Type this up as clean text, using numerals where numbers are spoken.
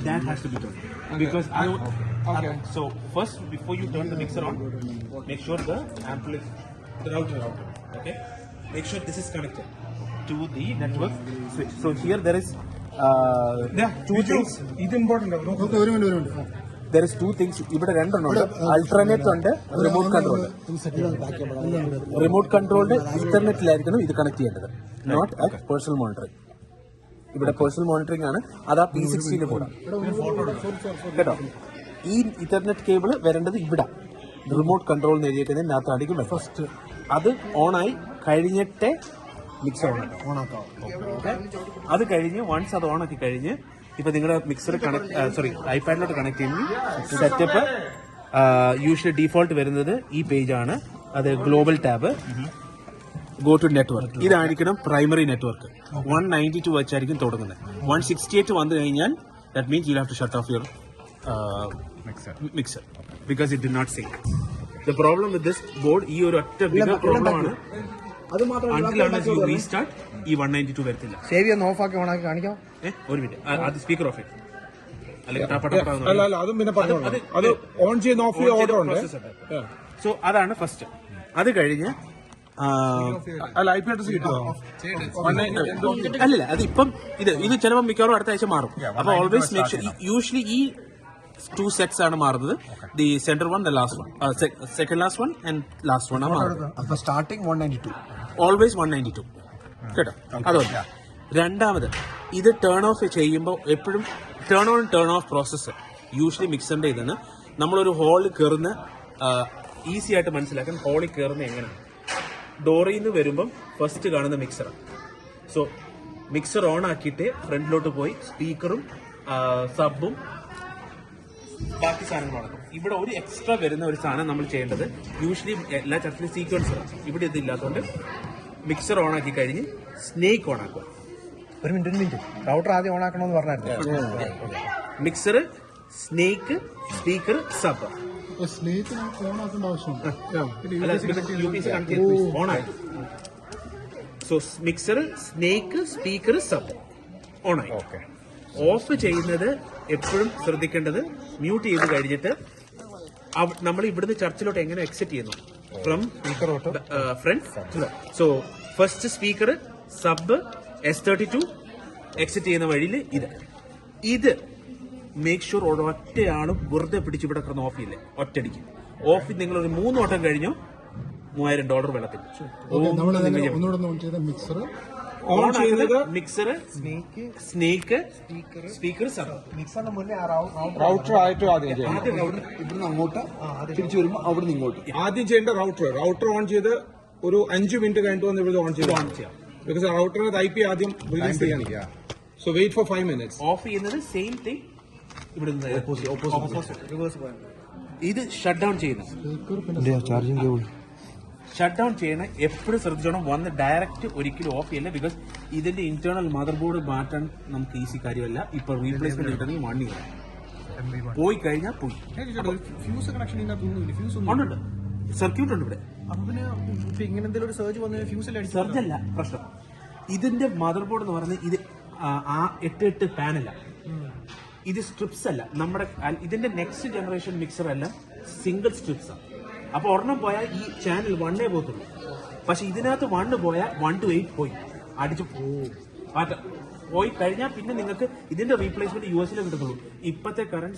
that has to be done. Because so first, before you turn the mixer on, make sure the router. Okay, make sure this is connected to the network switch. So here there is two things. It's important. There is two things. ഇവിടെ രണ്ടെണ്ണമുണ്ട്. Alternate ഉണ്ട്, remote control. Remote controlled Ethernetലായിരിക്കണം ഇത് connect ചെയ്യേണ്ടത്. Not at personal monitoring. ഇവിടെ personal monitoring ആണ്. അത് ആ P60 കൂടാ കേട്ടോ. ഈ ഇഥർനെറ്റ് കേബിൾ വരേണ്ടത് ഇവിടെ റിമോട്ട് കൺട്രോൾ എഴുതിയേക്കുന്നതിനകത്തായിരിക്കും ഫസ്റ്റ്. അത് ഓണായി കഴിഞ്ഞിട്ടേ മിക്സർ ഓണാക്കാം. അത് കഴിഞ്ഞ് വൺസ് അത് ഓണാക്കി കഴിഞ്ഞ് ഇപ്പൊ നിങ്ങളുടെ മിക്സർ ഐപാഡിലോട്ട് കണക്ട് ചെയ്യുന്ന സെറ്റപ്പ് യൂഷ്വലി ഡീഫോൾട്ട് വരുന്നത് ഈ പേജാണ്. അത് global tab, go to network. ഇതായിരിക്കണം പ്രൈമറി നെറ്റ്വർക്ക്. 192 വെച്ചായിരിക്കും തുടങ്ങുന്നത്. 168 വന്നു കഴിഞ്ഞാൽ that means you have to shut off your mixer because it did not sync. The problem with this board ഈ ഒരു ഒറ്റ bigger problem ആണ്. Until unless you restart ഈ 192 വരത്തില്ല. സേവ് ഒന്ന് ഓഫ് ആക്കി ഓണാക്കി കാണിക്കാം. ഒരു മിനിറ്റ്, അത് സ്പീക്കർ ഓഫ് ചെയ്യും. അല്ല അതും പിന്നെ പറഞ്ഞു അത് ഓൺ ചെയ്യുന്ന ഓഫ് ചെയ്യുന്ന ഓർഡർ ഉണ്ട്. സോ അതാണ് ഫസ്റ്റ്. അത് കഴിഞ്ഞ് അല്ല IP അഡ്രസ് കിട്ടുമോ? അല്ലല്ല, അത് ഇപ്പം ഇത് ചിലപ്പോൾ മിക്കവാറും അടുത്ത ആഴ്ച മാറും. അപ്പൊ ഓൾവേസ് മേക്ക് ഷുവർ. യൂഷ്വലി ഈ 2 സെറ്റ്സ് ആണ് മാറുന്നത്. The centre one, the last one, second last one and last one ആണ് മാറുന്നത്. സ്റ്റാർട്ടിംഗ് 192, ഓൾവേസ് 192 കേട്ടോ. അതുകൊണ്ട് രണ്ടാമത് ഇത് ടേൺ ഓഫ് ചെയ്യുമ്പോൾ എപ്പോഴും turn on turn off process usually മിക്സറിന്റെ ഇതാണ്. നമ്മളൊരു ഹോളിൽ കയറുന്ന ഈസി ആയിട്ട് മനസ്സിലാക്കാൻ ഹോളിൽ കയറുന്ന എങ്ങനെയാണ്. ഡോറിൽ നിന്ന് വരുമ്പം ഫസ്റ്റ് കാണുന്ന മിക്സറാണ്. സോ മിക്സർ ഓൺ ആക്കിയിട്ട് ഫ്രണ്ടിലോട്ട് പോയി സ്പീക്കറും സബും ബാക്കി സാധനങ്ങൾ നടക്കും. ഇവിടെ ഒരു എക്സ്ട്രാ വരുന്ന ഒരു സാധനം നമ്മൾ ചെയ്യേണ്ടത് യൂഷ്വലി എല്ലാ ചർച്ചിലും സീക്വൻസറാണ്. ഇവിടെ ഇതില്ലാത്തതുകൊണ്ട് മിക്സർ ഓൺ ആക്കി കഴിഞ്ഞ് സ്നേക്ക് ഓൺ ആക്കുക. ഒരു മിനിറ്റ് റൗട്ടർ ആദ്യം ഓൺ ആക്കണമെന്ന് പറഞ്ഞായിരുന്നു. Mixer, snake, speaker, sub. So mixer, snake, speaker, sub on ആയി. ഓഫ് ചെയ്യുന്നത് എപ്പോഴും ശ്രദ്ധിക്കേണ്ടത് മ്യൂട്ട് ചെയ്ത് കഴിഞ്ഞിട്ട് നമ്മൾ ഇവിടുന്ന് ചർച്ചിലോട്ട് എങ്ങനെ എക്സിറ്റ് ചെയ്യുന്നു from front. So first speaker, sub, S32 exit ചെയ്യുന്ന വഴിയിൽ ഇത് മേക്ക് ഷുവർ ഒറ്റയാളും വെറുതെ പിടിച്ച് ഇവിടെ കിടന്ന് ഓഫ് ചെയ്യില്ലേ ഒറ്റയടിക്ക്. ഓഫ് നിങ്ങളൊരു 3 ഓട്ടം കഴിഞ്ഞു $3000 വെള്ളത്തിൽ. ഓൺ ചെയ്തത് മിക്സർ, സ്നേക്ക്, സ്പീക്കർ, സബ്. മിക്സറിന് മുന്നേ റൗട്ടർ ആയിട്ട് ആദ്യം ഇവിടുന്ന് അങ്ങോട്ട് തിരിച്ചു വരുമ്പോൾ അവിടുന്ന് ഇങ്ങോട്ട് ആദ്യം ചെയ്യേണ്ട റൗട്ടർ ഓൺ ചെയ്ത് ഒരു 5 മിനിറ്റ് കഴിഞ്ഞിട്ട് വന്ന് ഇവിടെ ഓൺ ചെയ്യാം. ബിക്കോസ് റൗട്ടറിന് IP ആദ്യം റിലീസ് ചെയ്യാൻ. So wait for 5 minutes. Off ചെയ്യുന്നത് സെയിം തിങ് ഇവിടുന്ന് ഇത് ഷട്ട് ഡൗൺ ചെയ്യുന്നത്. ചാർജിംഗ് കേബിൾ ഷട്ട് ഡൗൺ ചെയ്യണ എപ്പോഴും ശ്രദ്ധിച്ചോണം. വന്ന് ഡയറക്റ്റ് ഒരിക്കലും ഓഫ് ചെയ്യില്ല. ബിക്കോസ് ഇതിന്റെ ഇന്റേണൽ മദർ ബോർഡ് മാറ്റാൻ നമുക്ക് ഈസി കാര്യമല്ല. ഇപ്പൊ റീപ്ലേസ്മെന്റ് കിട്ടണമെങ്കിൽ 1 ഇയർ പോയി കഴിഞ്ഞാൽ പോയി. ഫ്യൂസ് കണക്ഷൻ ഉണ്ട്, സർക്യൂട്ട് ഉണ്ട് ഇവിടെ. ഇങ്ങനെ എന്തെങ്കിലും ഒരു സർജ് വന്ന ഫ്യൂസിൽ സർജ് അല്ല പ്രശ്നം. ഇതിന്റെ മദർ ബോർഡ് എന്ന് പറയുന്നത് ഇത് 8 പാനല്ല. ഇത് സ്ട്രിപ്സ് അല്ല. നമ്മുടെ ഇതിന്റെ നെക്സ്റ്റ് ജനറേഷൻ മിക്സർ എല്ലാം സിംഗിൾ സ്ട്രിപ്സ് ആണ്. അപ്പൊ ഒരെണ്ണം പോയാൽ ഈ ചാനൽ 1 പോകത്തുള്ളൂ. പക്ഷെ ഇതിനകത്ത് 1 പോയാൽ 1 to 8 പോയി അടിച്ചു പോയി കഴിഞ്ഞാൽ പിന്നെ നിങ്ങൾക്ക് ഇതിന്റെ റീപ്ലേസ്മെന്റ് US കിട്ടത്തുള്ളൂ. ഇപ്പത്തെ കറന്റ്